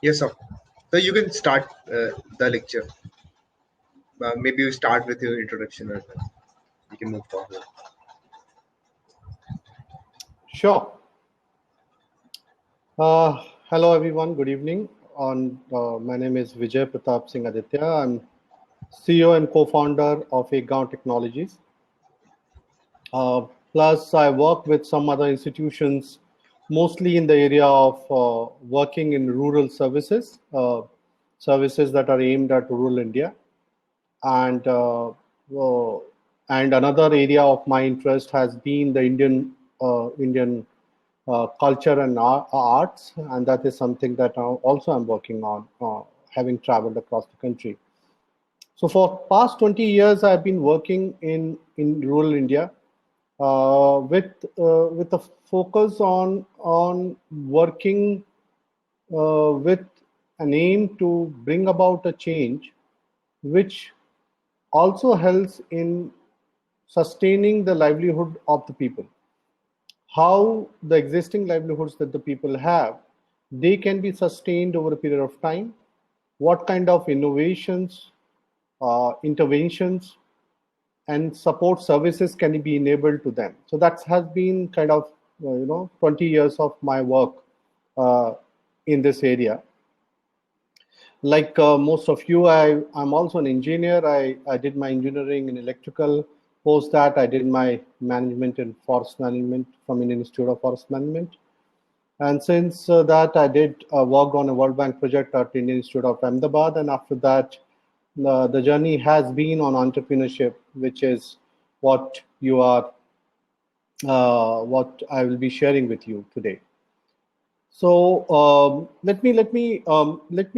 Yes, sir. So you can start the lecture. Maybe you start with your introduction and then we can move forward. Sure. Hello, everyone. Good evening. My name is Vijay Pratap Singh Aditya. I'm CEO and co-founder of ekgaon Technologies. Plus, I work with some other institutions, mostly in the area of working in rural services, services that are aimed at rural India. And and another area of my interest has been the Indian culture and arts, and that is something that also I'm working on, having traveled across the country. So for past 20 years, I've been working in rural India with a focus on working with an aim to bring about a change which also helps in sustaining the livelihood of the people. How the existing livelihoods that the people have, they can be sustained over a period of time. What kind of innovations, interventions, and support services can be enabled to them. So that has been kind of 20 years of my work in this area. Like most of you, I'm also an engineer. I did my engineering in electrical. Post that, I did my management in forest management from Indian Institute of Forest Management. And since that, I did work on a World Bank project at Indian Institute of Ahmedabad. And after that, the journey has been on entrepreneurship, which is what what I will be sharing with you today. So let me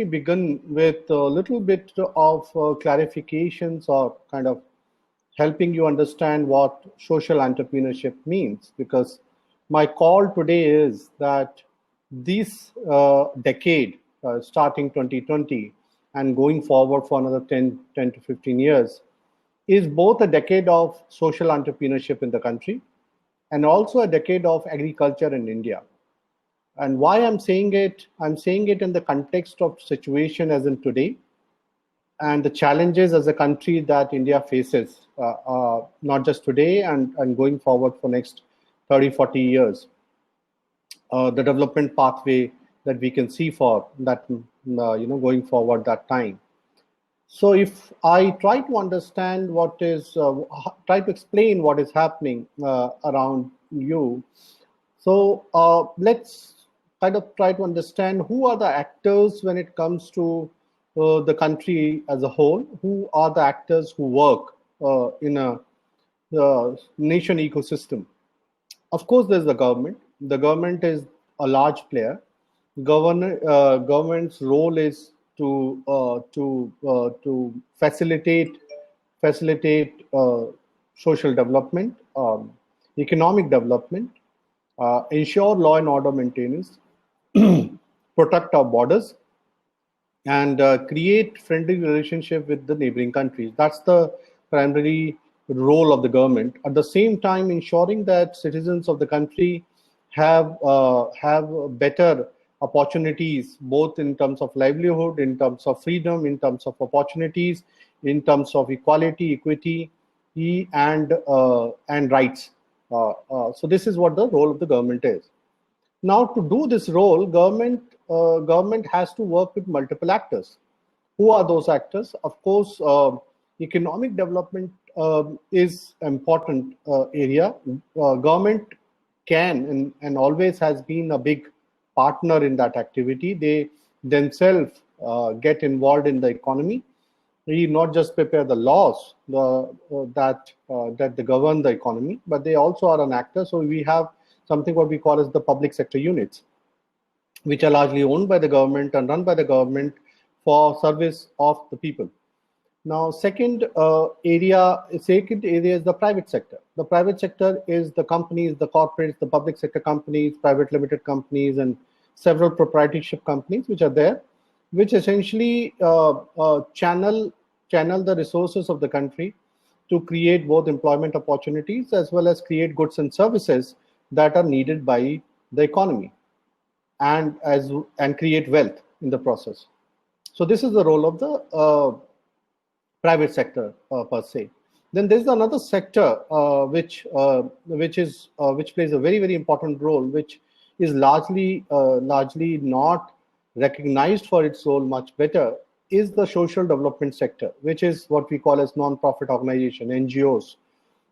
begin with a little bit of clarifications or kind of helping you understand what social entrepreneurship means, because my call today is that this decade, starting 2020 and going forward for another 10 to 15 years, is both a decade of social entrepreneurship in the country and also a decade of agriculture in India. And why I'm saying it in the context of situation as in today, and the challenges as a country that India faces, not just today and going forward for next 30, 40 years. The development pathway that we can see for that, going forward that time. So if I try to understand try to explain what is happening around you, so let's kind of try to understand who are the actors when it comes to the country as a whole. Who are the actors who work in a nation ecosystem? Of course, there's the government. The government is a large player. Government's role is to facilitate social development, economic development, ensure law and order maintenance, protect our borders, and create friendly relationship with the neighboring countries. That's the primary role of the government. At the same time, ensuring that citizens of the country have better opportunities, both in terms of livelihood, in terms of freedom, in terms of opportunities, in terms of equality, equity, and rights. So this is what the role of the government is. Now, to do this role, government has to work with multiple actors. Who are those actors? Of course, economic development is important area. Government can and always has been a big partner in that activity. They themselves get involved in the economy. We not just prepare the laws that they govern the economy, but they also are an actor. So we have something what we call as the public sector units, which are largely owned by the government and run by the government for service of the people. Now, second area is the private sector. The private sector is the companies, the corporates, the public sector companies, private limited companies, and several proprietorship companies which are there, which essentially channel the resources of the country to create both employment opportunities as well as create goods and services that are needed by the economy and create wealth. in the process. So this is the role of the private sector per se. Then there's another sector which plays a very, very important role, which is largely not recognized for its role much better, is the social development sector, which is what we call as non-profit organization, NGOs.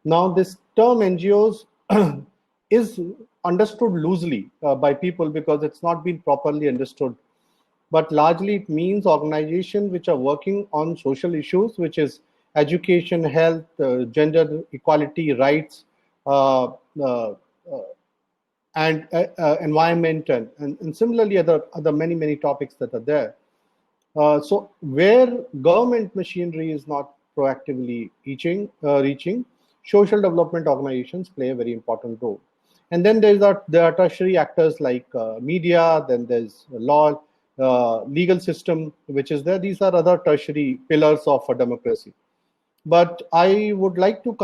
Now, this term NGOs is understood loosely by people because it's not been properly understood. But largely it means organizations which are working on social issues, which is education, health, gender equality, rights, uh, uh, and environment, and similarly other many topics that are there. So where government machinery is not proactively reaching, social development organizations play a very important role. And then there are tertiary actors like media, then there's law, legal system, which is there. These are other tertiary pillars of a democracy. But I would like to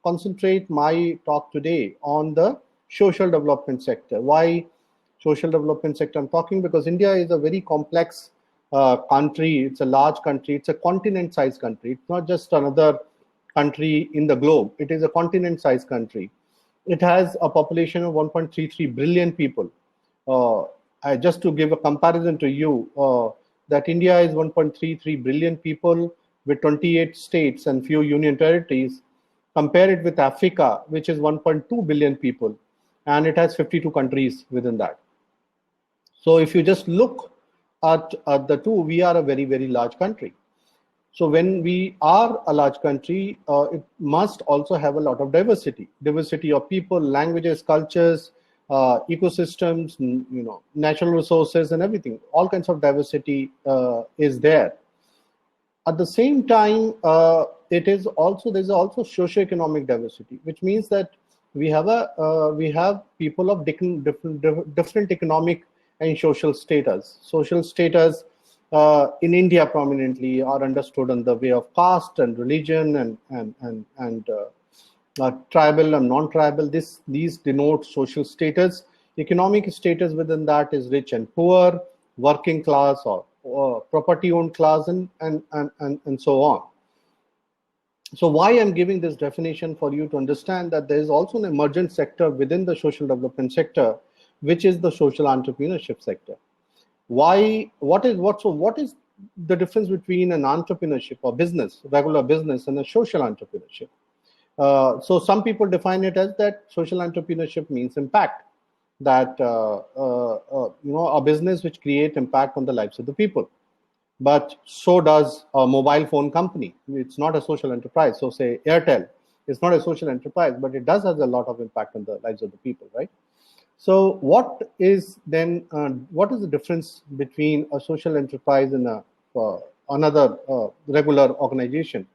concentrate my talk today on the social development sector. Why social development sector? I'm talking because India is a very complex country. It's a large country. It's a continent-sized country. It's not just another country in the globe. It is a continent-sized country. It has a population of 1.33 billion people. Just to give a comparison to you, that India is 1.33 billion people with 28 states and few union territories. Compare it with Africa, which is 1.2 billion people, and it has 52 countries within that. So if you just look at the two, we are a very, very large country. So when we are a large country, it must also have a lot of diversity of people, languages, cultures, ecosystems, natural resources, and everything. All kinds of diversity is there. At the same time, there's also socioeconomic diversity, which means that we have people of different economic and social status. Social status in India prominently are understood in the way of caste and religion and tribal and non-tribal. These denote social status. Economic status within that is rich and poor, working class or property-owned class, and so on. So why I'm giving this definition for you to understand that there is also an emergent sector within the social development sector, which is the social entrepreneurship sector. What is the difference between an entrepreneurship or business, regular business, and a social entrepreneurship? So some people define it as that social entrepreneurship means impact, that a business which create impact on the lives of the people. But so does a mobile phone company. It's not a social enterprise. So say Airtel is not a social enterprise, but it does have a lot of impact on the lives of the people, right? So what is the difference between a social enterprise and another regular organization?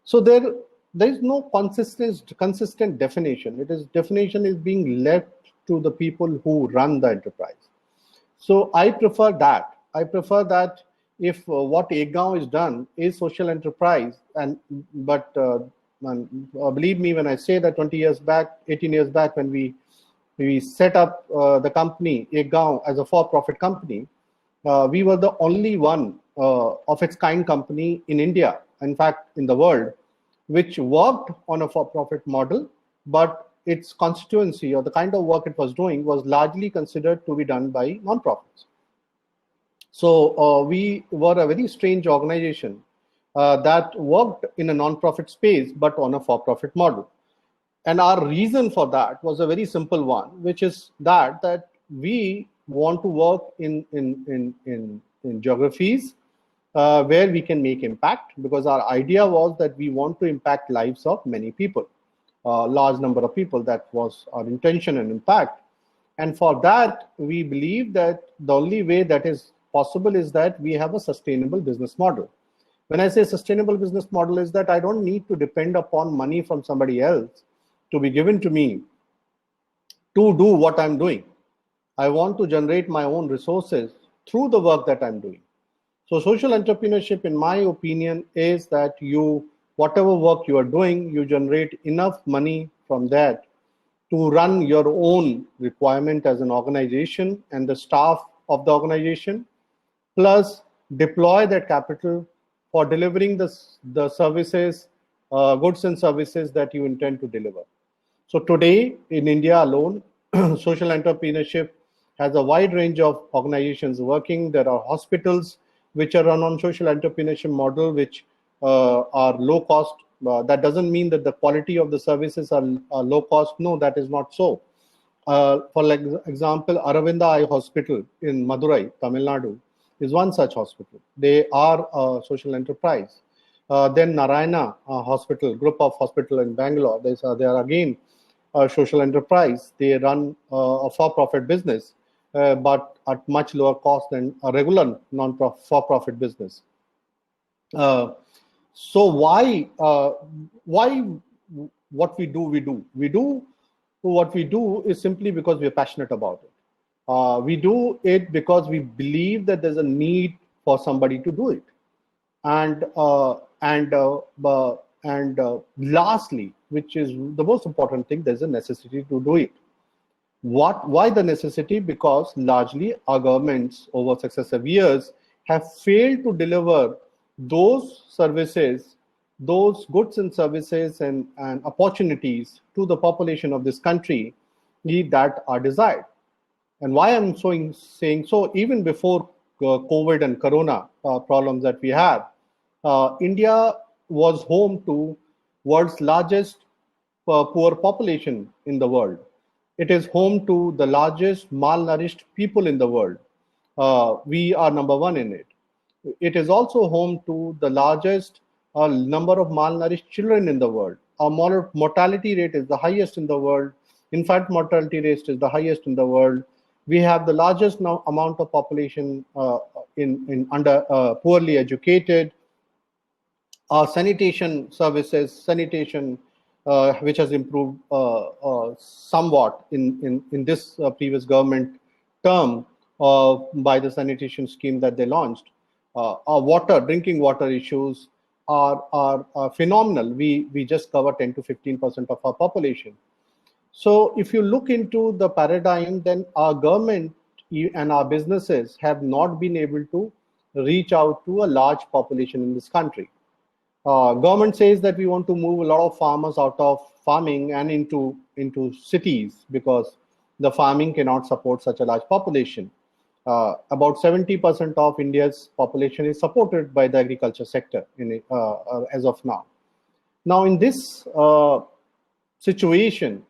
So there is no consistent definition. Definition is being left to the people who run the enterprise. So I prefer that. If what ekgaon is done is social enterprise, but believe me when I say that 18 years back, when we set up the company ekgaon as a for-profit company, we were the only one of its kind company in India, in fact in the world, which worked on a for-profit model, but its constituency or the kind of work it was doing was largely considered to be done by non-profits. So we were a very strange organization that worked in a non-profit space, but on a for-profit model. And our reason for that was a very simple one, which is that we want to work in geographies where we can make impact, because our idea was that we want to impact lives of many people, large number of people. That was our intention and impact. And for that, we believe that the only way that is possible is that we have a sustainable business model. When I say sustainable business model, is that I don't need to depend upon money from somebody else to be given to me to do what I'm doing. I want to generate my own resources through the work that I'm doing. So social entrepreneurship, in my opinion, is that whatever work you are doing, you generate enough money from that to run your own requirement as an organization and the staff of the organization, plus deploy that capital for delivering the services, goods and services that you intend to deliver. So today in India alone, social entrepreneurship has a wide range of organizations working. There are hospitals which are run on social entrepreneurship model, which are low cost. That doesn't mean that the quality of the services are low cost. No, that is not so. For like example, Aravinda Eye Hospital in Madurai, Tamil Nadu, is one such hospital. They are a social enterprise. Then Narayana Hospital, group of hospital in Bangalore, they are again a social enterprise. They run a for-profit business, but at much lower cost than a regular for-profit business. So why what we do what we do is simply because we are passionate about it. We do it because we believe that there's a need for somebody to do it. And lastly, which is the most important thing, there's a necessity to do it. Why the necessity? Because largely our governments over successive years have failed to deliver those services, those goods and services and opportunities to the population of this country that are desired. And why I'm saying so, even before COVID and Corona problems that we had, India was home to world's largest poor population in the world. It is home to the largest malnourished people in the world. We are number one in it. It is also home to the largest number of malnourished children in the world. Our mortality rate is the highest in the world. Infant mortality rate is the highest in the world. We have the largest amount of population in under poorly educated. Our sanitation services, which has improved somewhat in this previous government term by the sanitation scheme that they launched. Our drinking water issues are phenomenal. We just cover 10 to 15% of our population. So if you look into the paradigm, then our government and our businesses have not been able to reach out to a large population in this country. Government says that we want to move a lot of farmers out of farming and into cities because the farming cannot support such a large population. About 70% of India's population is supported by the agriculture sector as of now. Now, in this situation,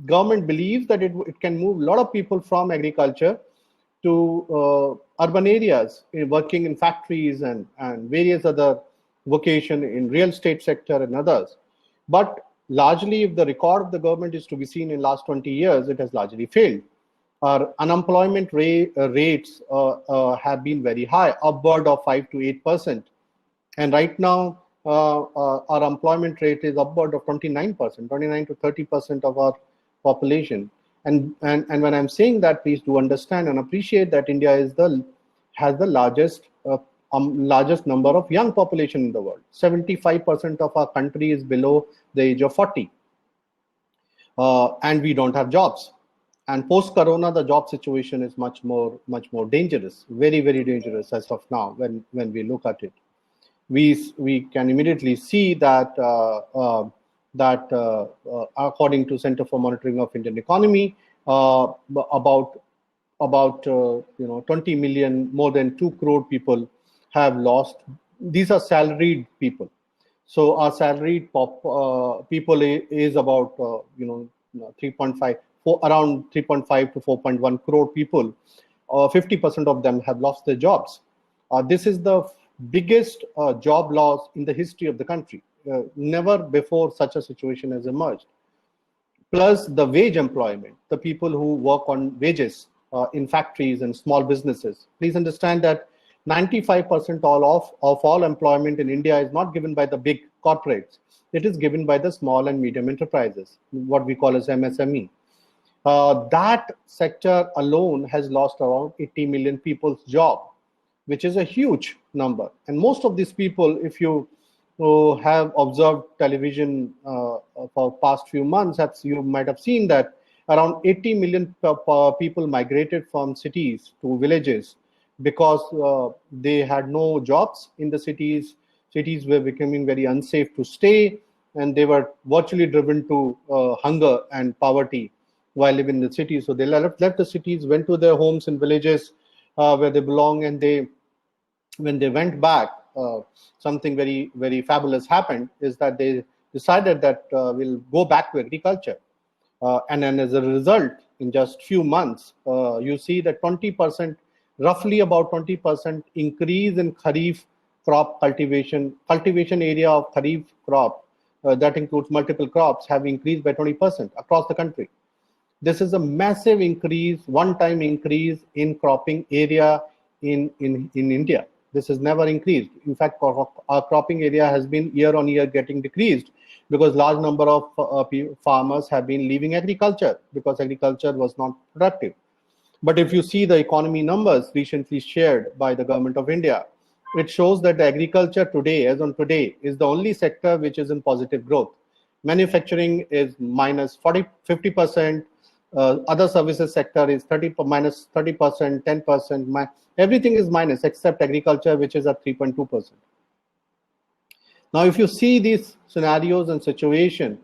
government believes that it can move a lot of people from agriculture to urban areas, working in factories and various other vocation in real estate sector and others. But largely, if the record of the government is to be seen in last 20 years, it has largely failed. Our unemployment rates have been very high, upward of 5 to 8%. And right now, our employment rate is upward of 29%, 29 to 30% of our population. And when I'm saying that, please do understand and appreciate that India has the largest number of young population in the world. 75% of our country is below the age of 40. And we don't have jobs. And post-corona, the job situation is much more dangerous, very, very dangerous as of now when we look at it. We can immediately see that according to Center for Monitoring of Indian Economy, about 20 million, more than 2 crore people have lost. These are salaried people. So our salaried people is about 3.5. Around 3.5 to 4.1 crore people, 50% of them have lost their jobs. This is the biggest job loss in the history of the country. Never before such a situation has emerged. Plus the wage employment, the people who work on wages in factories and small businesses. Please understand that 95% of all employment in India is not given by the big corporates. It is given by the small and medium enterprises, what we call as MSME. That sector alone has lost around 80 million people's job, which is a huge number. And most of these people, if you have observed television for past few months, you might have seen that around 80 million people migrated from cities to villages because they had no jobs in the cities. Cities were becoming very unsafe to stay, and they were virtually driven to hunger and poverty while living in the cities. So they left the cities, went to their homes in villages where they belong, and when they went back, something very, very fabulous happened, is that they decided that we'll go back to agriculture. And then as a result, in just few months, you see that 20%, roughly about 20% increase in Kharif crop cultivation area of Kharif crop, that includes multiple crops, have increased by 20% across the country. This is a massive increase, one-time increase in cropping area in India. This has never increased. In fact, our cropping area has been year on year getting decreased because large number of farmers have been leaving agriculture because agriculture was not productive. But if you see the economy numbers recently shared by the government of India, it shows that the agriculture today, as on today, is the only sector which is in positive growth. Manufacturing is minus 50%. Other services sector is minus 30%, 10%. Everything is minus except agriculture, which is at 3.2%. Now, if you see these scenarios and situation,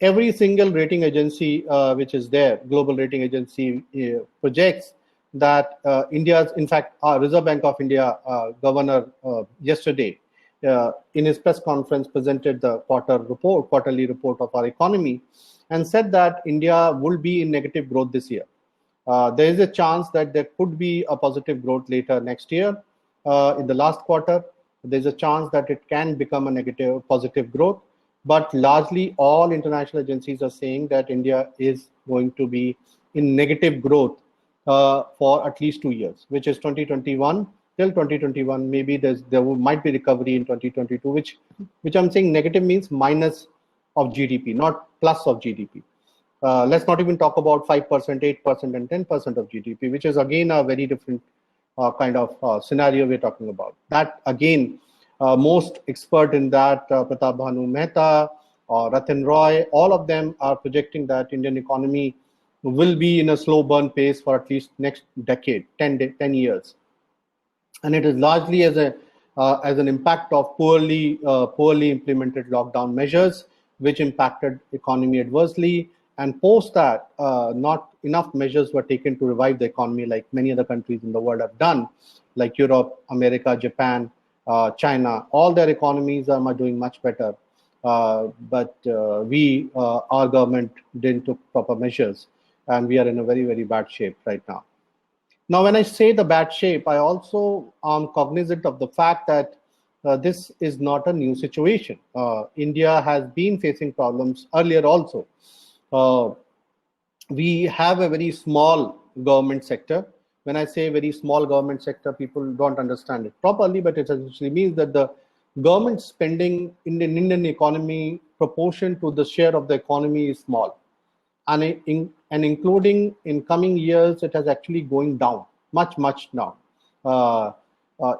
every single rating agency which is there, global rating agency, projects that India's, in fact, our Reserve Bank of India governor yesterday, in his press conference, presented the quarterly report of our economy, and said that India will be in negative growth this year. There is a chance that there could be a positive growth later next year. In the last quarter, there's a chance that it can become a positive growth. But largely, all international agencies are saying that India is going to be in negative growth for at least 2 years, which is 2021 till 2021. Maybe there might be recovery in 2022, which I'm saying negative means minus of GDP, not plus of GDP. Let's not even talk about 5%, 8%, and 10% of GDP, which is again a very different kind of scenario we're talking about. That again, most expert in that, Pratap Bhanu Mehta or Ratan Roy, all of them are projecting that Indian economy will be in a slow burn pace for at least next decade, 10 years. And it is largely as an impact of poorly implemented lockdown measures, which impacted economy adversely. And post that, not enough measures were taken to revive the economy like many other countries in the world have done, like Europe, America, Japan, China. All their economies are doing much better. But our government didn't take proper measures, and we are in a very, very bad shape right now. Now, when I say the bad shape, I also am cognizant of the fact that this is not a new situation. India has been facing problems earlier also. We have a very small government sector. When I say very small government sector, people don't understand it properly, but it essentially means that the government spending in the Indian economy proportion to the share of the economy is small. And including in coming years, it has actually going down, much down.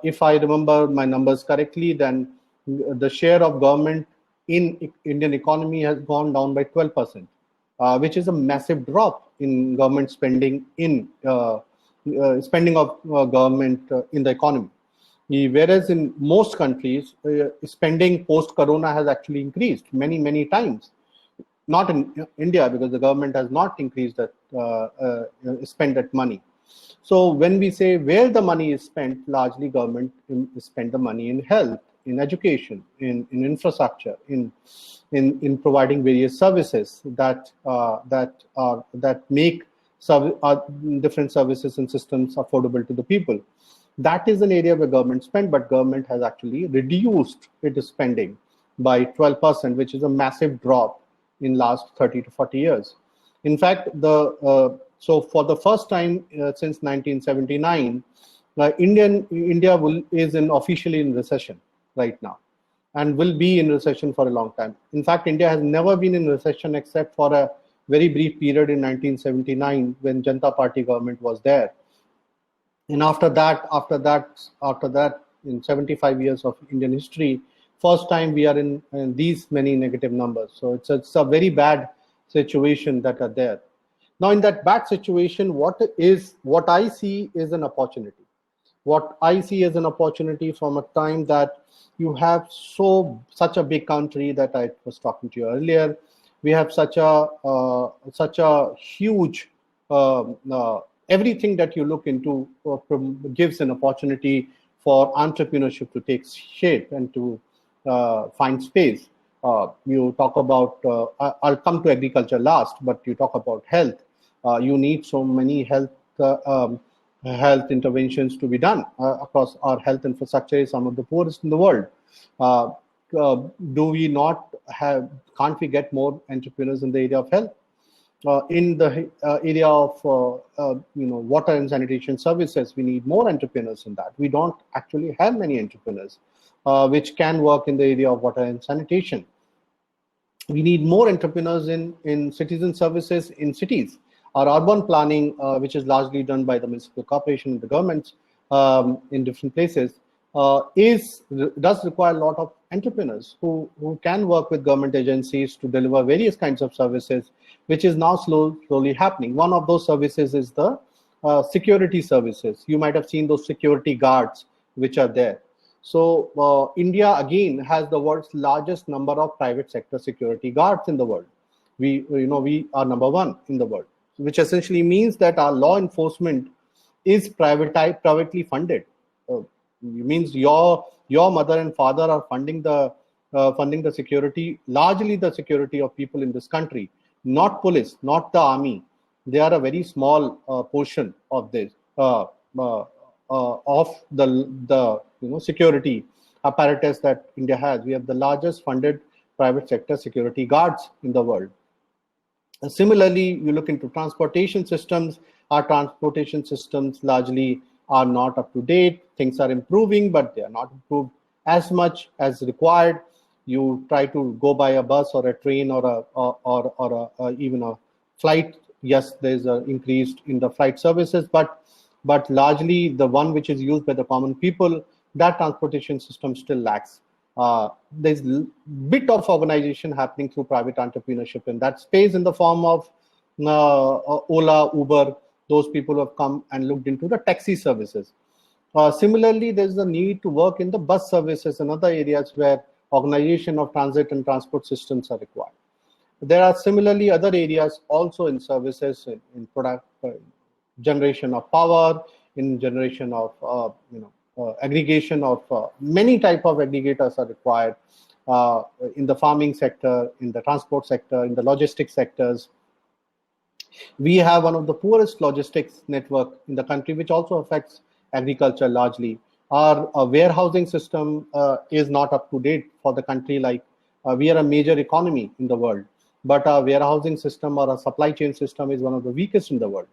If I remember my numbers correctly, then the share of government in Indian economy has gone down by 12%, which is a massive drop in government spending spending of government in the economy. Whereas in most countries, spending post-corona has actually increased many times. Not in India, because the government has not increased that spend that money. So when we say where the money is spent, largely government spend the money in health, in education, in infrastructure, in providing various services that make different services and systems affordable to the people. That is an area where government spend, but government has actually reduced its spending by 12%, which is a massive drop in last 30 to 40 years. In fact, so for the first time since 1979, India is officially in recession right now, and will be in recession for a long time. In fact, India has never been in recession except for a very brief period in 1979 when Janata Party government was there. And after that, in 75 years of Indian history, first time we are in these many negative numbers. So it's a very bad situation that are there. Now, in that bad situation, what I see is an opportunity. what I see as an opportunity from a time that you have such a big country that I was talking to you earlier. We have such a huge everything that you look into gives an opportunity for entrepreneurship to take shape and to find space. You talk about, I'll come to agriculture last, but you talk about health. You need so many health interventions to be done across our health infrastructure is some of the poorest in the world. Uh, do we not have, can't we get more entrepreneurs in the area of health? In the area of water and sanitation services, we need more entrepreneurs in that. We don't actually have many entrepreneurs which can work in the area of water and sanitation. We need more entrepreneurs in citizen services in cities. Our urban planning, which is largely done by the municipal corporation and the governments in different places, does require a lot of entrepreneurs who can work with government agencies to deliver various kinds of services, which is now slowly happening. One of those services is the security services. You might have seen those security guards which are there. So India again has the world's largest number of private sector security guards in the world. We are number one in the world, which essentially means that our law enforcement is privately funded. It means your mother and father are funding the security, largely the security of people in this country, not police, not the army. They are a very small portion of this of the security apparatus that India has. We have the largest funded private sector security guards in the world. Similarly, you look into transportation systems. Our transportation systems largely are not up to date. Things are improving, but they are not improved as much as required. You try to go by a bus or a train or even a flight. Yes, there's an increase in the flight services, but largely the one which is used by the common people, that transportation system still lacks. There's a bit of organization happening through private entrepreneurship in that space in the form of Ola, Uber. Those people have come and looked into the taxi services. Similarly, there's a need to work in the bus services and other areas where organization of transit and transport systems are required. There are similarly other areas also in services, in product generation of power, in generation of aggregation of many type of aggregators are required in the farming sector, in the transport sector, in the logistics sectors. We have one of the poorest logistics network in the country, which also affects agriculture largely. Our warehousing system is not up to date for the country. Like we are a major economy in the world, but our warehousing system or our supply chain system is one of the weakest in the world.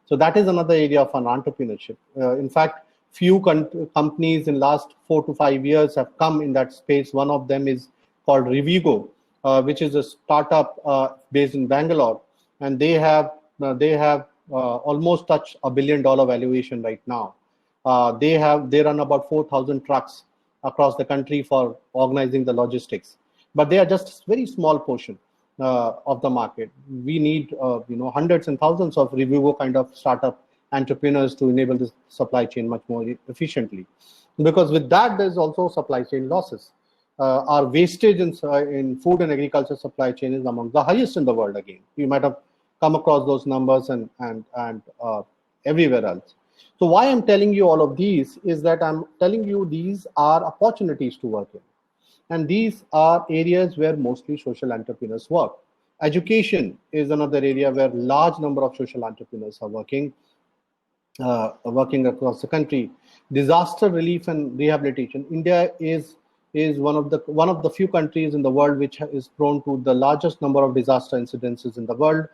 So that is another area of an entrepreneurship. In fact, few companies in last 4 to 5 years have come in that space. One of them is called Revigo, which is a startup based in Bangalore, and they have almost touched $1 billion valuation right now. They run about 4,000 trucks across the country for organizing the logistics, but they are just a very small portion of the market. We need hundreds and thousands of Revivo kind of startup entrepreneurs to enable the supply chain much more efficiently, because with that there's also supply chain losses. Our wastage in food and agriculture supply chain is among the highest in the world. Again, you might have come across those numbers and everywhere else. So why I'm telling you all of these is that I'm telling you these are opportunities to work in, and these are areas where mostly social entrepreneurs work. Education is another area where large number of social entrepreneurs are working across the country. Disaster relief and rehabilitation. India is one of the few countries in the world which is prone to the largest number of disaster incidences in the world.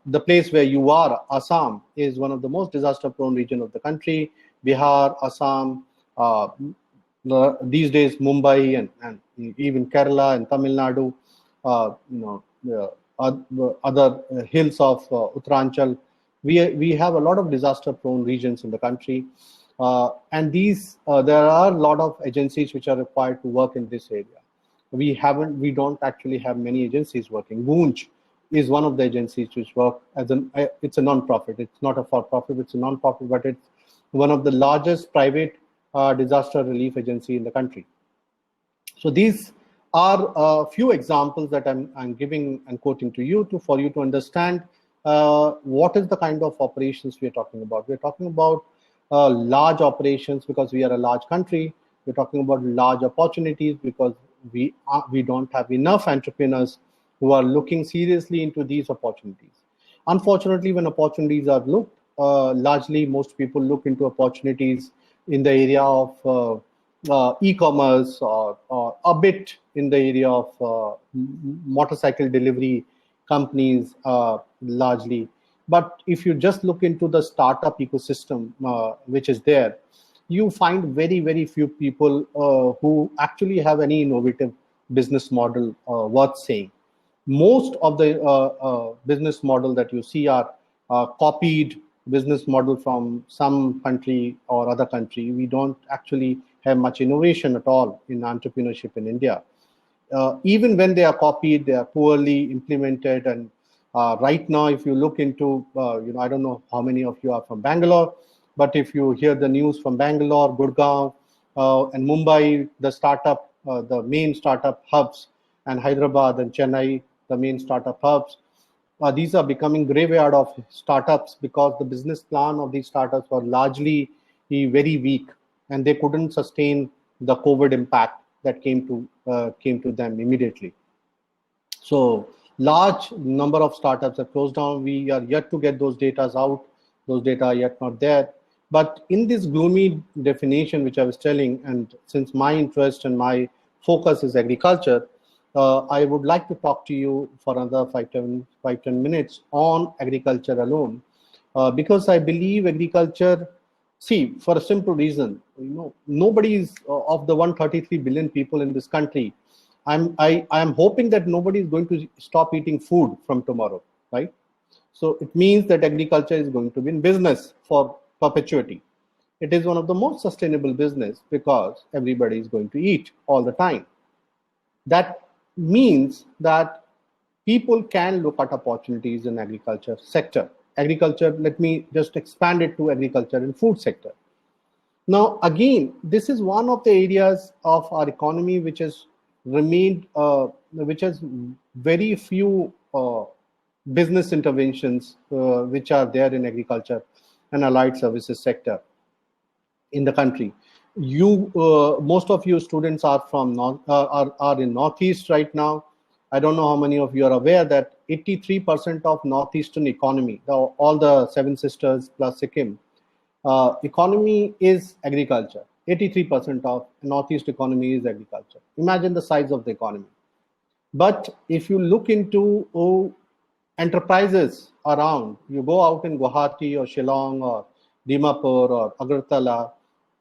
The place where you are, Assam, is one of the most disaster-prone region of the country. Bihar, Assam, these days Mumbai and even Kerala and Tamil Nadu, other hills of Uttaranchal. We have a lot of disaster-prone regions in the country, and there are a lot of agencies which are required to work in this area. We don't actually have many agencies working. Goonj is one of the agencies which work it's a non-profit. It's not a for-profit. It's a non-profit, but it's one of the largest private disaster relief agency in the country. So these are a few examples that I'm giving and quoting to you for you to understand what is the kind of operations we are talking about. We're talking about large operations because we are a large country. We're talking about large opportunities because we don't have enough entrepreneurs who are looking seriously into these opportunities. Unfortunately, when opportunities are looked, largely most people look into opportunities in the area of e-commerce or a bit in the area of motorcycle delivery companies largely. But if you just look into the startup ecosystem which is there, you find very, very few people who actually have any innovative business model worth saying. Most of the business model that you see are copied business model from some country or other country. We don't actually have much innovation at all in entrepreneurship in India. Even when they are copied, they are poorly implemented. And right now, if you look into, I don't know how many of you are from Bangalore, but if you hear the news from Bangalore, Gurgaon, and Mumbai, the main startup hubs, and Hyderabad and Chennai, the main startup hubs, these are becoming graveyard of startups because the business plan of these startups were largely very weak, and they couldn't sustain the COVID impact that came to them immediately. So large number of startups have closed down. We are yet to get those data out. Those data are yet not there. But in this gloomy definition, which I was telling, and since my interest and my focus is agriculture, I would like to talk to you for another 5-10 minutes on agriculture alone, because I believe agriculture, see, for a simple reason, nobody is of the 133 billion people in this country. I am hoping that nobody is going to stop eating food from tomorrow, right? So it means that agriculture is going to be in business for perpetuity. It is one of the most sustainable business because everybody is going to eat all the time. That means that people can look at opportunities in agriculture sector. Agriculture, let me just expand it to agriculture and food sector. Now, again, this is one of the areas of our economy which has remained, which has very few business interventions which are there in agriculture and allied services sector in the country. Most of you students are from are in Northeast right now. I don't know how many of you are aware that 83% of Northeastern economy, all the seven sisters plus Sikkim, economy is agriculture. 83% of Northeast economy is agriculture. Imagine the size of the economy. But if you look into enterprises around, you go out in Guwahati or Shillong or Dimapur or Agartala,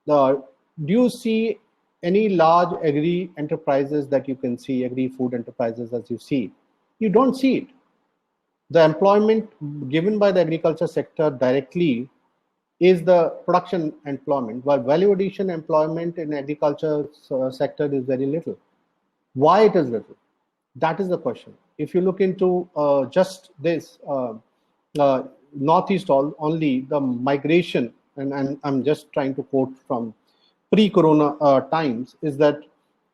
do you see any large agri enterprises that you can see, agri food enterprises as you see? You don't see it. The employment given by the agriculture sector directly is the production employment, while value addition employment in agriculture sector is very little. Why it is little? That is the question. If you look into just this Northeast only, the migration, and I'm just trying to quote from pre-corona times, is that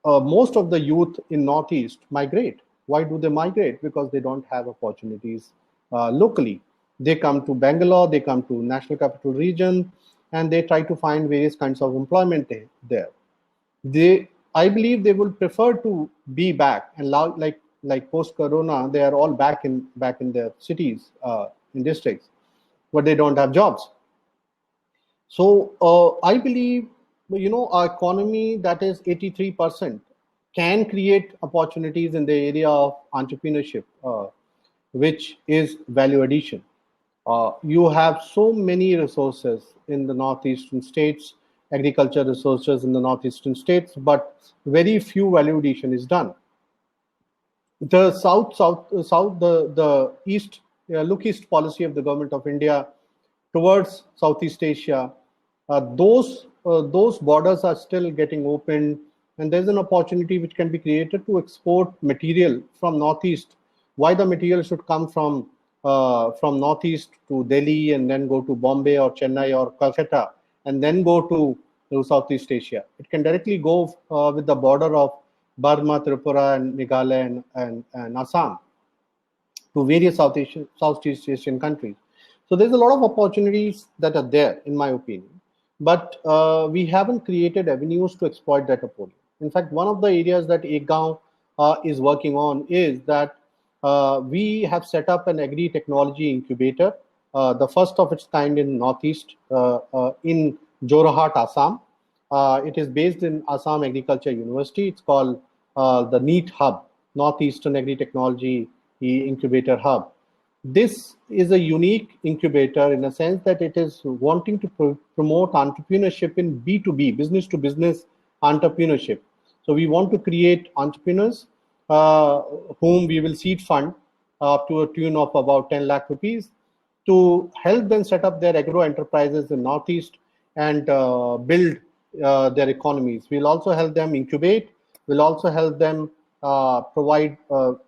most of the youth in Northeast migrate. Why do they migrate? Because they don't have opportunities locally. They come to Bangalore, they come to National Capital Region, and they try to find various kinds of employment there. I believe they will prefer to be back, and like post-corona, they are all back in their cities, in districts, but they don't have jobs. So I believe, our economy that is 83% can create opportunities in the area of entrepreneurship, which is value addition. You have so many resources in the Northeastern states, agriculture resources in the Northeastern states, but very few value addition is done. The the east, look east policy of the government of India towards Southeast Asia, those borders are still getting opened, and there's an opportunity which can be created to export material from Northeast. Why the material should come from Northeast to Delhi and then go to Bombay or Chennai or Calcutta and then go to Southeast Asia. It can directly go with the border of Burma, Tripura, and Meghalaya and Assam to various Southeast Asian countries. So there's a lot of opportunities that are there, in my opinion, but we haven't created avenues to exploit that opportunity. In fact, one of the areas that ekgaon is working on is that we have set up an agri-technology incubator, the first of its kind in Northeast, in Jorhat, Assam. It is based in Assam Agriculture University. It's called the NEAT Hub, Northeastern Agri-Technology Incubator Hub. This is a unique incubator in a sense that it is wanting to promote entrepreneurship in B2B, business to business entrepreneurship. So we want to create entrepreneurs whom we will seed fund up to a tune of about 10 lakh rupees to help them set up their agro enterprises in Northeast and build their economies. We'll also help them incubate. We'll also help them provide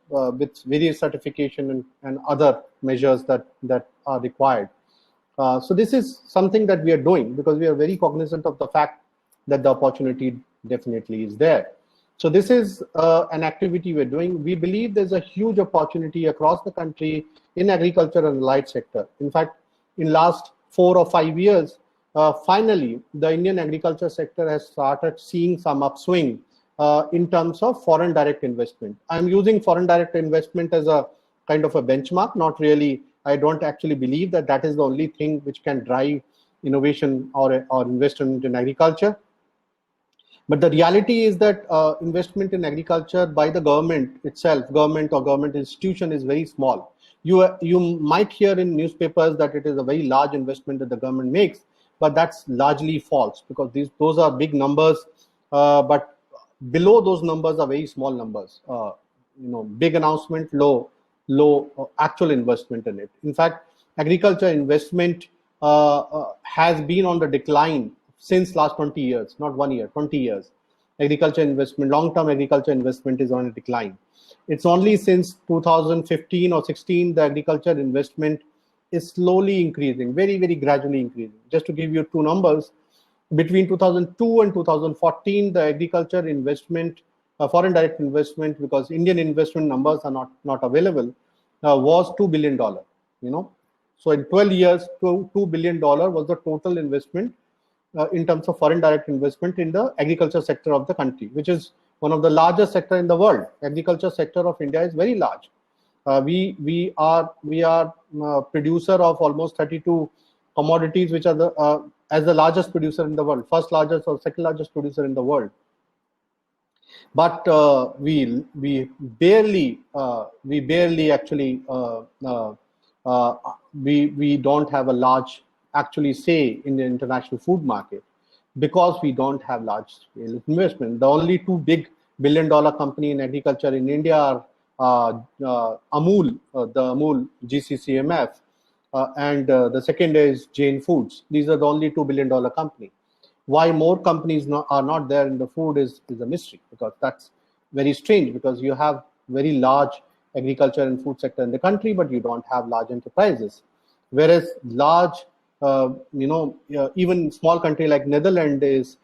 with various certification and other measures that are required. So this is something that we are doing because we are very cognizant of the fact that the opportunity definitely is there. So this is an activity we're doing. We believe there's a huge opportunity across the country in agriculture and allied sector. In fact, in last 4 or 5 years, finally, the Indian agriculture sector has started seeing some upswing in terms of foreign direct investment. I'm using foreign direct investment as a kind of a benchmark, not really. I don't actually believe that that is the only thing which can drive innovation or investment in agriculture. But the reality is that investment in agriculture by the government itself, government or government institution, is very small. You might hear in newspapers that it is a very large investment that the government makes, but that's largely false because those are big numbers, but below those numbers are very small numbers. Big announcement, low actual investment in it. In fact, agriculture investment has been on the decline since last 20 years, not 1 year, 20 years. Agriculture investment, long-term agriculture investment is on a decline. It's only since 2015 or 16 the agriculture investment is slowly increasing, very, very gradually increasing. Just to give you two numbers, between 2002 and 2014, the agriculture investment, foreign direct investment, because Indian investment numbers are not available, was $2 billion. So in 12 years, $2 billion was the total investment in terms of foreign direct investment in the agriculture sector of the country, which is one of the largest sector in the world. Agriculture sector of India is very large. We are producer of almost 32 commodities, which are as the largest producer in the world, first largest or second largest producer in the world. But we barely actually we don't have a large actually say in the international food market because we don't have large scale investment. The only two big billion-dollar company in agriculture in India are Amul, the Amul GCCMF, and the second is Jain Foods. These are the only $2 billion company. Why more companies are not there in the food is a mystery, because that's very strange, because you have very large agriculture and food sector in the country, but you don't have large enterprises. Whereas large, even small country like Netherlands is,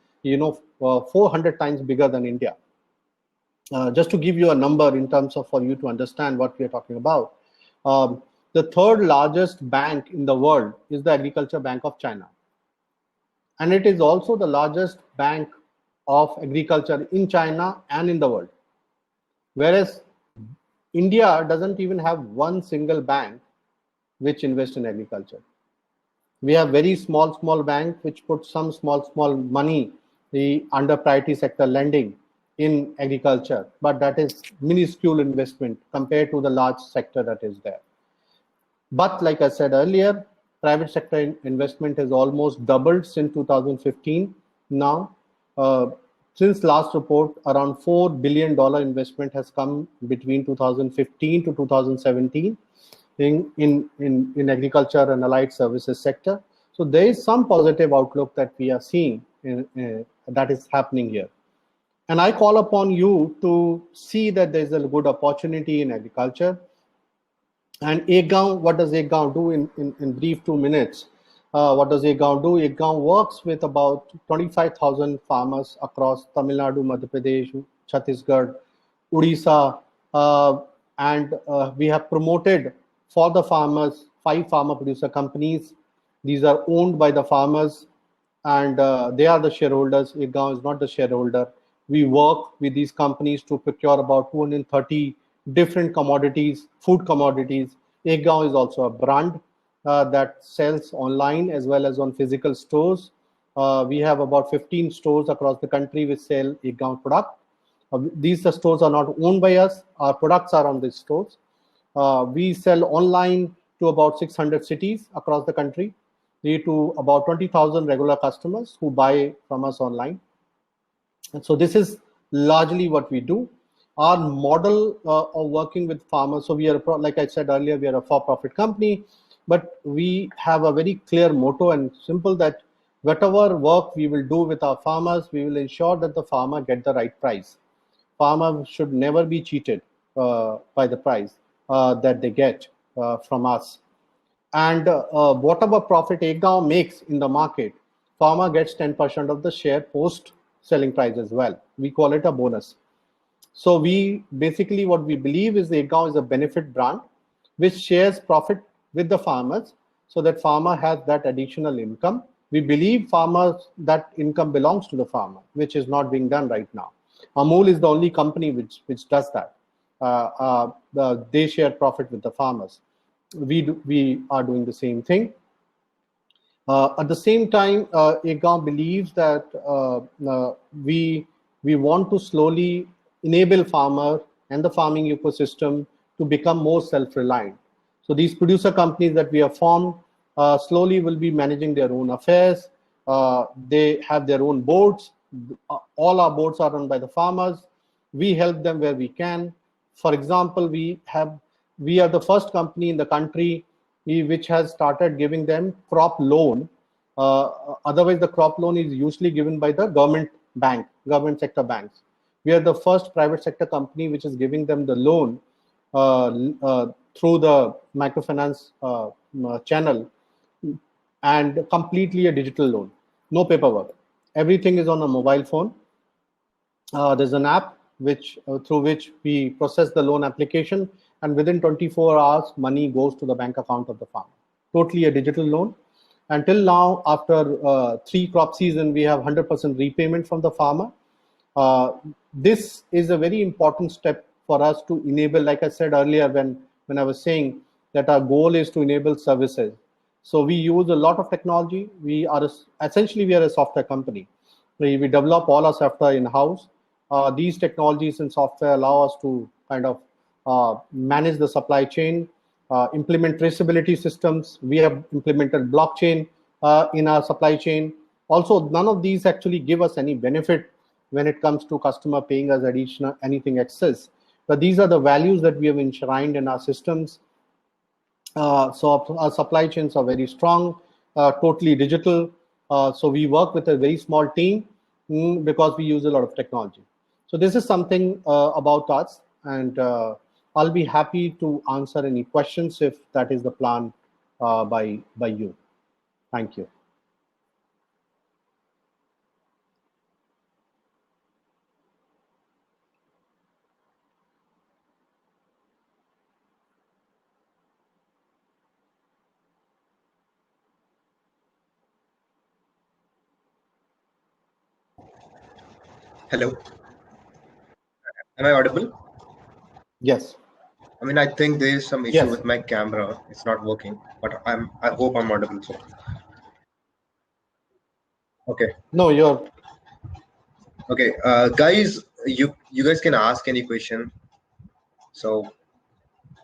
400 times bigger than India. Just to give you a number in terms of for you to understand what we are talking about, the third largest bank in the world is the Agriculture Bank of China. And it is also the largest bank of agriculture in China and in the world. Whereas India doesn't even have one single bank which invests in agriculture. We have very small bank which put some small money under priority sector lending in agriculture, but that is minuscule investment compared to the large sector that is there. But like I said earlier, private sector investment has almost doubled since 2015. Now, since last report, around $4 billion investment has come between 2015 to 2017 in agriculture and allied services sector. So there is some positive outlook that we are seeing that is happening here. And I call upon you to see that there is a good opportunity in agriculture. And ekgaon, what does ekgaon do in brief 2 minutes? What does ekgaon do? Ekgaon works with about 25,000 farmers across Tamil Nadu, Madhya Pradesh, Chhattisgarh, Odisha, and we have promoted for the farmers 5 farmer producer companies. These are owned by the farmers, and they are the shareholders. ekgaon is not the shareholder. We work with these companies to procure about 230 different commodities, food commodities. ekgaon is also a brand that sells online as well as on physical stores. We have about 15 stores across the country which sell ekgaon product. These stores are not owned by us. Our products are on these stores. We sell online to about 600 cities across the country, lead to about 20,000 regular customers who buy from us online. And so this is largely what we do. Our model of working with farmers, so we are, like I said earlier, we are a for-profit company, but we have a very clear motto and simple that whatever work we will do with our farmers, we will ensure that the farmer get the right price. Farmer should never be cheated by the price that they get from us. And whatever profit ekgaon makes in the market, farmer gets 10% of the share post selling price as well. We call it a bonus. So we basically, what we believe is the ekgaon is a benefit brand which shares profit with the farmers so that farmer has that additional income. We believe farmers, that income belongs to the farmer, which is not being done right now. Amul is the only company which does that. They share profit with the farmers. We are doing the same thing. At the same time, ekgaon believes that we want to slowly enable farmer and the farming ecosystem to become more self-reliant. So these producer companies that we have formed slowly will be managing their own affairs. They have their own boards. All our boards are run by the farmers. We help them where we can. For example, we are the first company in the country which has started giving them crop loan. Otherwise, the crop loan is usually given by the government sector banks. We are the first private sector company which is giving them the loan through the microfinance channel, and completely a digital loan, no paperwork. Everything is on a mobile phone. There's an app through which we process the loan application, and within 24 hours, money goes to the bank account of the farmer. Totally a digital loan. Until now, after 3 crop season, we have 100% repayment from the farmer. This is a very important step for us to enable, like I said earlier when I was saying that our goal is to enable services. So we use a lot of technology. Essentially we are a software company. We develop all our software in-house. These technologies and software allow us to kind of manage the supply chain, implement traceability systems. We have implemented blockchain in our supply chain. Also, none of these actually give us any benefit when it comes to customer paying us additional anything excess. But these are the values that we have enshrined in our systems. So our supply chains are very strong, totally digital. So we work with a very small team because we use a lot of technology. So this is something about us, and I'll be happy to answer any questions if that is the plan by you. Thank you. Hello, am I audible? Yes. I mean, I think there is some issue Yes. with my camera. It's not working, but I hope I'm audible. So, okay, No, you're. okay, guys, you guys can ask any question. So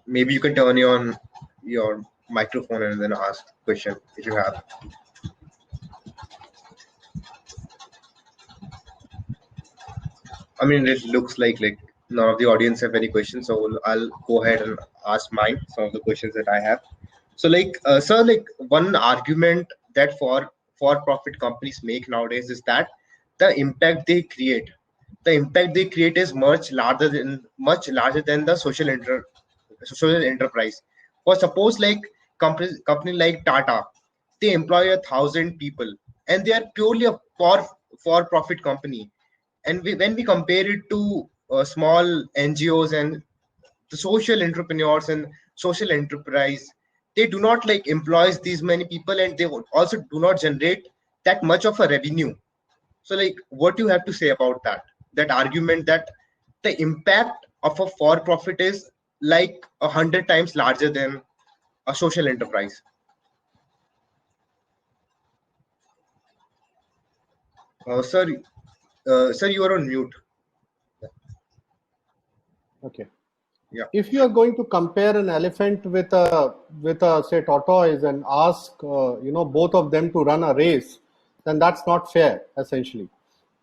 maybe you can turn on your microphone and then ask question if you have. I mean, it looks like none of the audience have any questions, so I'll go ahead and ask mine. Some of the questions that I have. So, sir, one argument that for-profit companies make nowadays is that the impact they create is much larger than the social enterprise. For suppose like company like Tata. they employ 1,000 people, and they are purely a for profit company. And when we compare it to small NGOs and the social entrepreneurs and social enterprise, they do not like employs these many people, and they also do not generate that much of a revenue. So like, what you have to say about that argument that the impact of a for profit is like 100 times larger than a social enterprise? Sir, sir, you are on mute. Okay. Yeah. If you are going to compare an elephant with a say tortoise and ask both of them to run a race, then that's not fair essentially.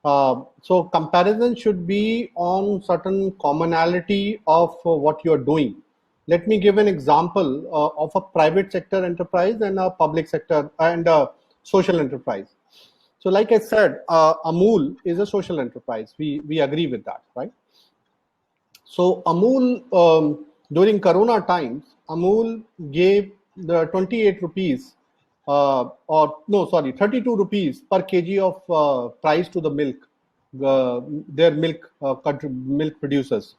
So comparison should be on certain commonality of what you are doing. Let me give an example of a private sector enterprise and a public sector and a social enterprise. So like I said, Amul is a social enterprise. We agree with that, right? So Amul, during Corona times, Amul gave the 28 rupees, 32 rupees per kg of price to the milk, their milk producers.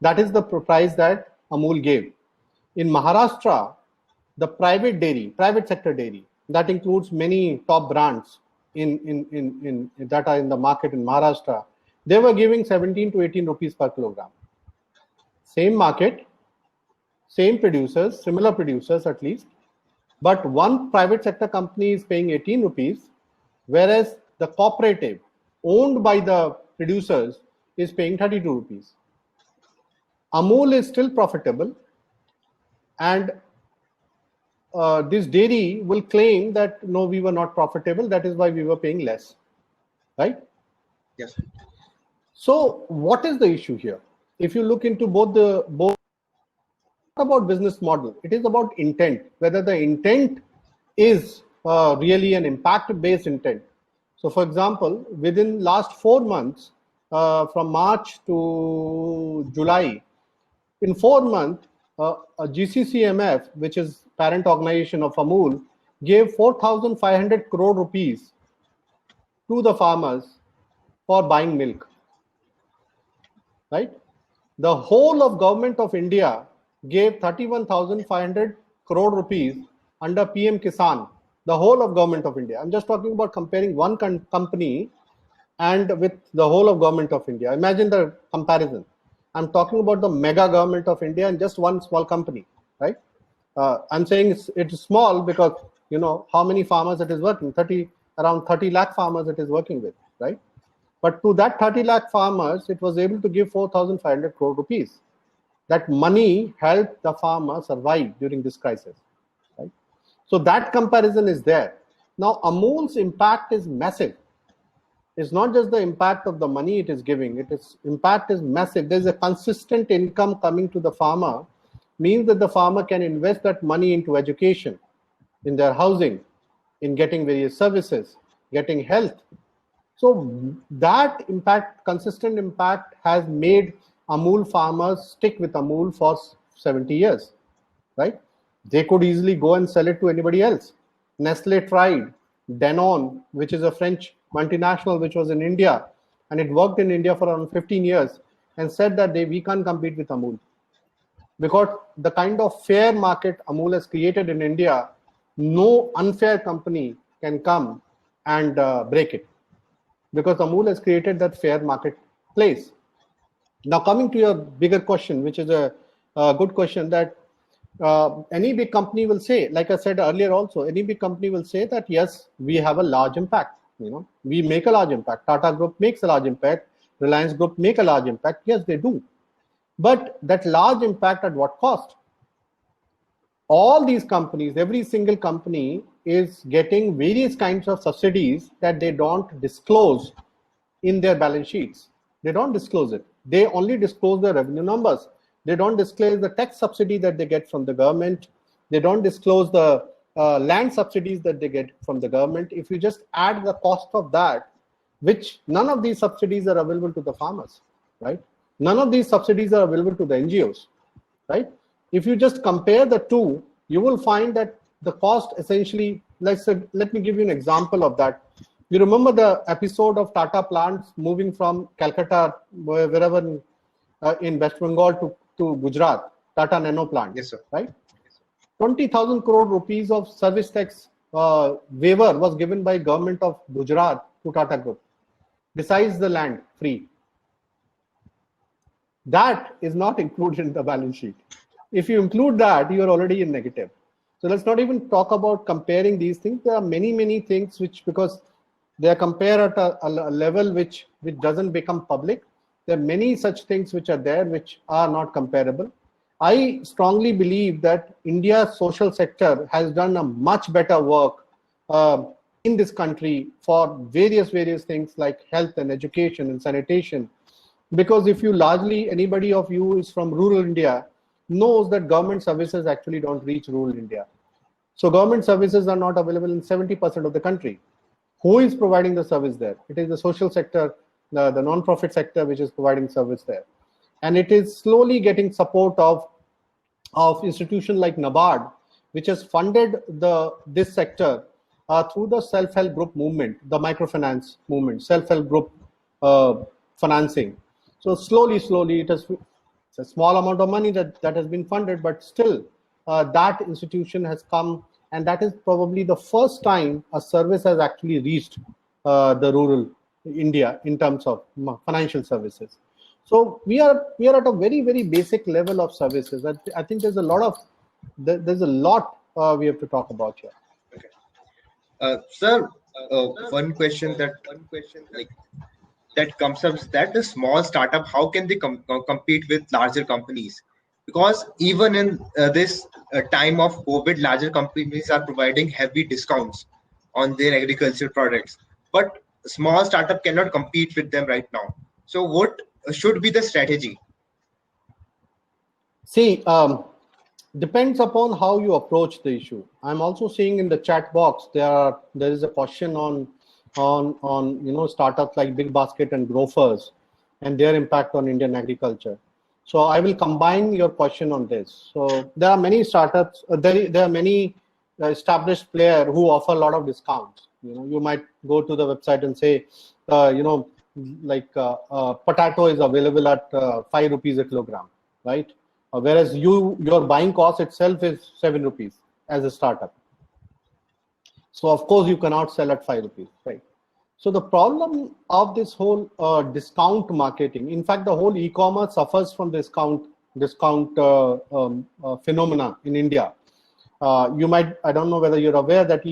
That is the price that Amul gave. In Maharashtra, the private sector dairy, that includes many top brands in that are in the market in Maharashtra, they were giving 17 to 18 rupees per kilogram. Same market, same producers, similar producers at least, but one private sector company is paying 18 rupees, whereas the cooperative owned by the producers is paying 32 rupees. Amul is still profitable, and this dairy will claim that no, we were not profitable, that is why we were paying less, right? Yes. So what is the issue here? If you look into both about business model, it is about intent, whether the intent is really an impact based intent. So for example, within last 4 months, from March to July, in 4 months, a GCCMF, which is parent organization of Amul, gave 4,500 crore rupees to the farmers for buying milk, right? The whole of government of India gave 31,500 crore rupees under PM Kisan, the whole of government of India. I'm just talking about comparing one company and with the whole of government of India. Imagine the comparison. I'm talking about the mega government of India and just one small company, right? I'm saying it's small because you know how many farmers it is working, around 30 lakh farmers it is working with, right? But to that 30 lakh farmers, it was able to give 4,500 crore rupees. That money helped the farmer survive during this crisis, right? So that comparison is there. Now, Amul's impact is massive. It's not just the impact of the money it is giving. Impact is massive. There's a consistent income coming to the farmer, means that the farmer can invest that money into education, in their housing, in getting various services, getting health. So that impact, consistent impact, has made Amul farmers stick with Amul for 70 years, right? They could easily go and sell it to anybody else. Nestle tried. Danone, which is a French multinational which was in India, and it worked in India for around 15 years, and said that we can't compete with Amul. Because the kind of fair market Amul has created in India, no unfair company can come and break it. Because Amul has created that fair marketplace. Now, coming to your bigger question, which is a good question, that any big company will say, like I said earlier also, any big company will say that, yes, we have a large impact. You know, we make a large impact. Tata Group makes a large impact. Reliance Group make a large impact. Yes, they do. But that large impact at what cost? All these companies, every single company is getting various kinds of subsidies that they don't disclose in their balance sheets. They don't disclose it. They only disclose the revenue numbers. They don't disclose the tax subsidy that they get from the government. They don't disclose the land subsidies that they get from the government. If you just add the cost of that, which none of these subsidies are available to the farmers, right? None of these subsidies are available to the NGOs, right? If you just compare the two, you will find that the cost essentially Let me give you an example of that. You remember the episode of Tata plants moving from Calcutta, wherever in West Bengal to Gujarat, Tata Nano plant, Yes, sir. right? 20,000 crore rupees of service tax waiver was given by government of Gujarat to Tata Group, besides the land free. That is not included in the balance sheet. If you include that, you are already in negative. So let's not even talk about comparing these things. There are many things which, because they are compared at a level which doesn't become public, there are many such things which are there which are not comparable. I strongly believe that India's social sector has done a much better work in this country for various things like health and education and sanitation. Because if you largely, anybody of you is from rural India, knows that government services actually don't reach rural India. So government services are not available in 70% of the country. Who is providing the service there? It is the social sector, the non-profit sector, which is providing service there. And it is slowly getting support of institution like NABARD, which has funded this sector through the self-help group movement, the microfinance movement, self-help group financing. So slowly, it's a small amount of money that has been funded, but still that institution has come, and that is probably the first time a service has actually reached the rural India in terms of financial services. So we are at a very basic level of services. I think there's a lot we have to talk about here. Okay. Sir, one question that like that comes up is that the small startup, how can they compete with larger companies? Because even in this time of COVID, larger companies are providing heavy discounts on their agricultural products, but small startup cannot compete with them right now. So what should be the strategy? See, depends upon how you approach the issue. I'm also seeing in the chat box there is a question on startups like Big Basket and Grofers and their impact on Indian agriculture. So I will combine your question on this. So there are many startups, there are many established players who offer a lot of discounts. You might go to the website and say, potato is available at 5 rupees a kilogram, right? Whereas your buying cost itself is 7 rupees as a startup. So of course you cannot sell at 5 rupees, right? So the problem of this whole discount marketing, in fact, the whole e-commerce suffers from discount phenomena in India. I don't know whether you're aware that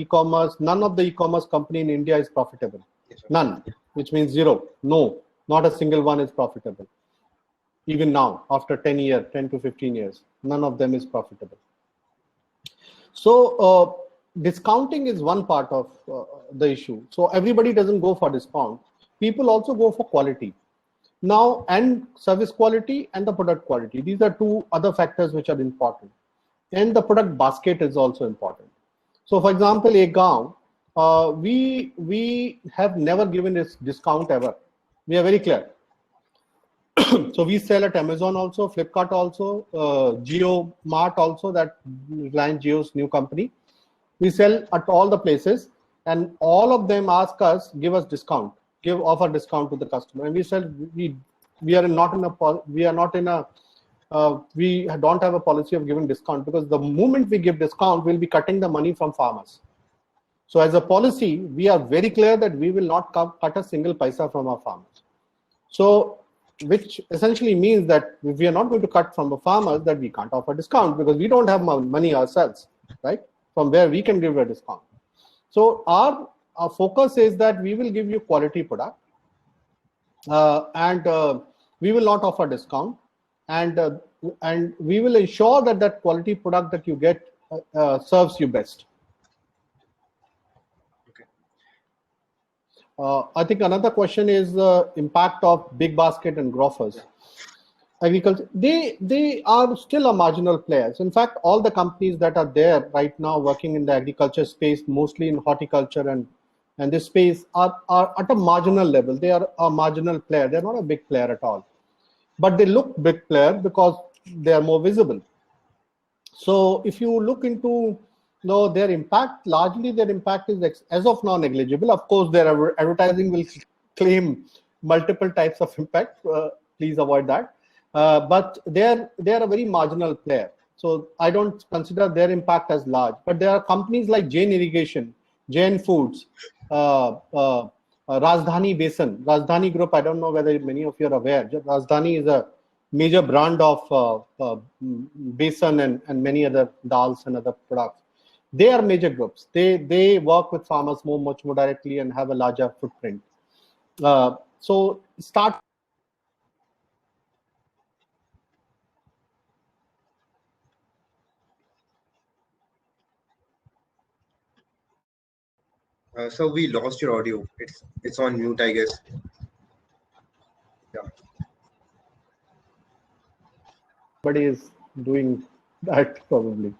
none of the e-commerce company in India is profitable. None, which means zero. No, not a single one is profitable. Even now, after 10 to 15 years, none of them is profitable. So discounting is one part of the issue. So everybody doesn't go for discount. People also go for quality. Now, and service quality and the product quality. These are two other factors which are important. And the product basket is also important. So for example, ekgaon, we have never given this discount ever. We are very clear. So we sell at Amazon also, Flipkart also, Jio Mart also, that Reliance Jio's new company. We sell at all the places, and all of them ask us, give us discount, offer discount to the customer. And we said we don't have a policy of giving discount, because the moment we give discount, we'll be cutting the money from farmers. So as a policy, we are very clear that we will not cut a single paisa from our farmers. So, which essentially means that if we are not going to cut from the farmers, that we can't offer discount, because we don't have money ourselves, right? From where we can give a discount. So our focus is that we will give you quality product, and we will not offer discount, and we will ensure that quality product that you get serves you best. I think another question is the impact of Big Basket and Grofers. Agriculture, they are still a marginal players. In fact, all the companies that are there right now working in the agriculture space, mostly in horticulture and this space, are at a marginal level. They are a marginal player. They're not a big player at all. But they look big player because they are more visible. So if you look into No, largely their impact is as of now negligible. Of course, their advertising will claim multiple types of impact. Please avoid that. But they are a very marginal player. So I don't consider their impact as large. But there are companies like Jain Irrigation, Jain Foods, Rajdhani Basin, Rajdhani Group. I don't know whether many of you are aware. Rajdhani is a major brand of besan and many other dals and other products. They are major groups. They work with farmers much more directly and have a larger footprint. So start. So we lost your audio. It's on mute, I guess. Yeah. Somebody is doing that probably.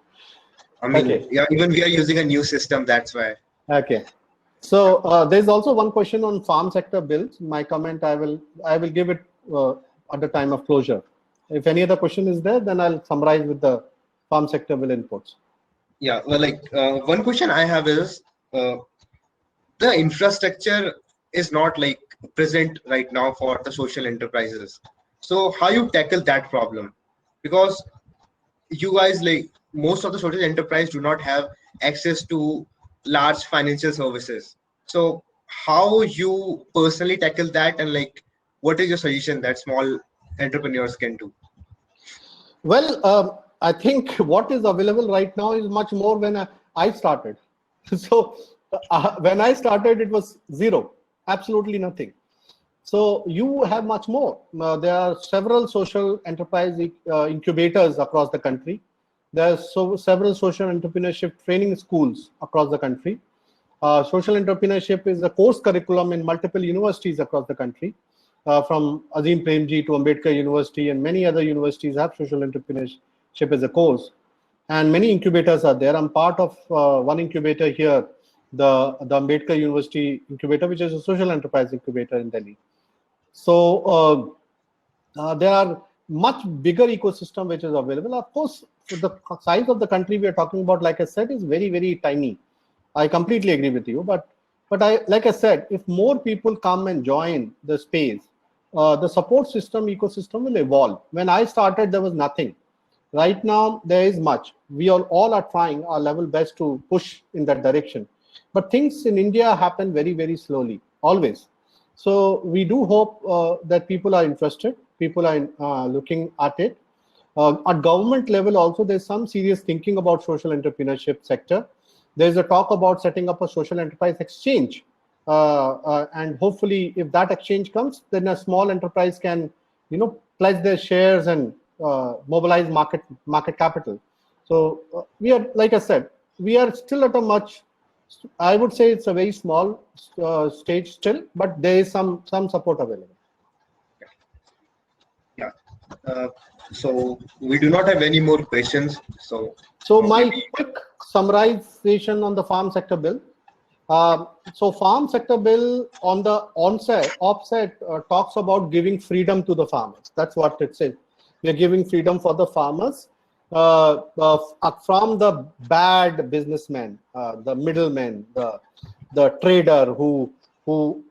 I mean, Okay. yeah, even we are using a new system. That's why. Okay. So there's also one question on farm sector bills. My comment I will give it at the time of closure. If any other question is there, then I'll summarize with the farm sector bill inputs. Yeah. Well, like one question I have is the infrastructure is not like present right now for the social enterprises. So how you tackle that problem? Because you guys, like most of the social enterprise do not have access to large financial services. So how you personally tackle that, and like what is your suggestion that small entrepreneurs can do? Well, I think what is available right now is much more when I started. So when I started, it was zero, absolutely nothing. So you have much more. There are several social enterprise incubators across the country. There are several social entrepreneurship training schools across the country. Social entrepreneurship is a course curriculum in multiple universities across the country. From Azim Premji to Ambedkar University and many other universities have social entrepreneurship as a course. And many incubators are there. I'm part of one incubator here, the Ambedkar University incubator, which is a social enterprise incubator in Delhi. So there are much bigger ecosystem which is available. Of course, for the size of the country we are talking about, like I said, is very, very tiny. I completely agree with you. But like I said, if more people come and join the space, the support system ecosystem will evolve. When I started, there was nothing. Right now, there is much. We all are trying our level best to push in that direction. But things in India happen very, very slowly, always. So we do hope that people are interested, people are looking at it. At government level also, there's some serious thinking about social entrepreneurship sector. There's a talk about setting up a social enterprise exchange. And hopefully, if that exchange comes, then a small enterprise can, pledge their shares and mobilize market capital. So we are, like I said, we are still at a much, I would say it's a very small stage still, but there is some support available. Yeah. Uh, so we do not have any more questions. So my Maybe. quick summarization on the farm sector bill. So farm sector bill on the offset talks about giving freedom to the farmers. That's what it says. We are giving freedom for the farmers from the bad businessman, the middleman, the trader who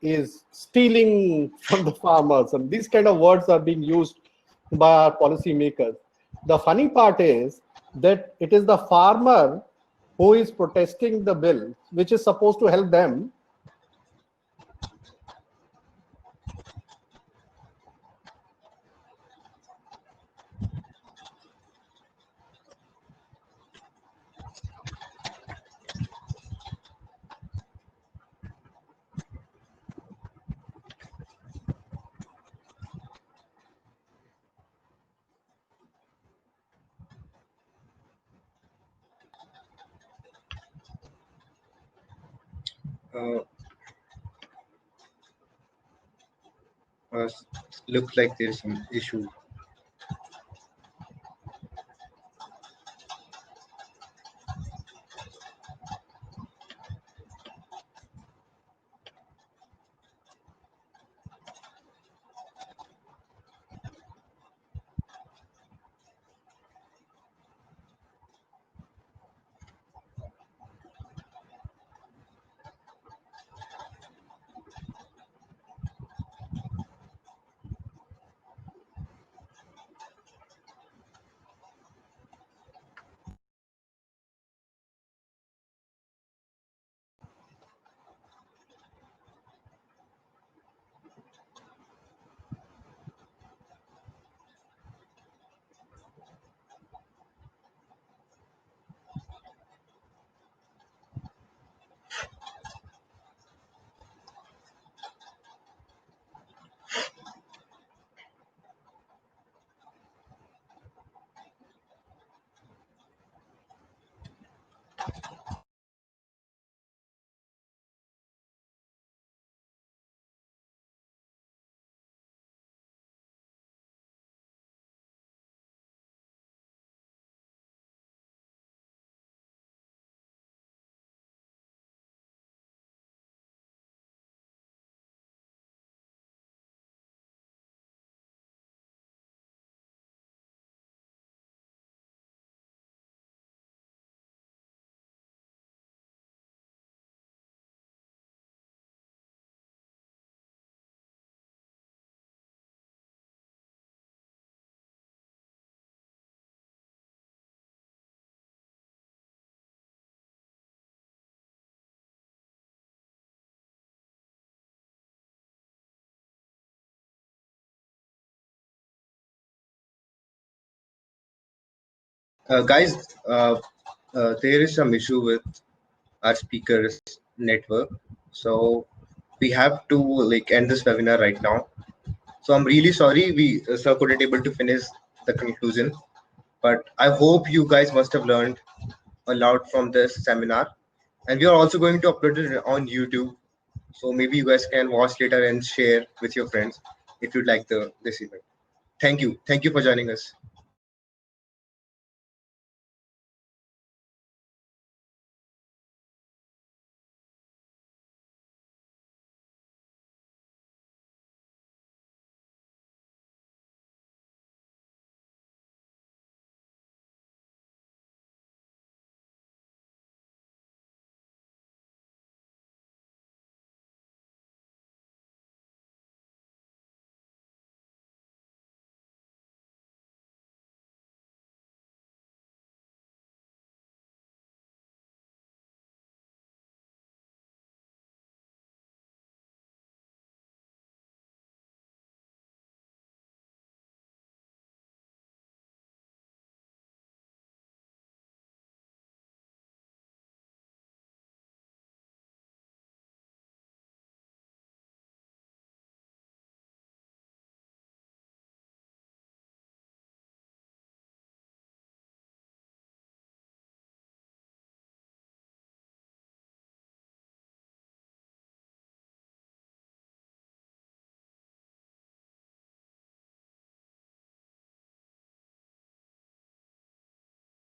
is stealing from the farmers. And these kind of words are being used by our policymakers. The funny part is that it is the farmer who is protesting the bill, which is supposed to help them. Uh, uh, Looks like there is some issue. Guys, there is some issue with our speakers network, so we have to like end this webinar right now. So I'm really sorry we sir couldn't able to finish the conclusion, but I hope you guys must have learned a lot from this seminar, and we are also going to upload it on YouTube. So maybe you guys can watch later and share with your friends if you'd like the this event. Thank you for joining us.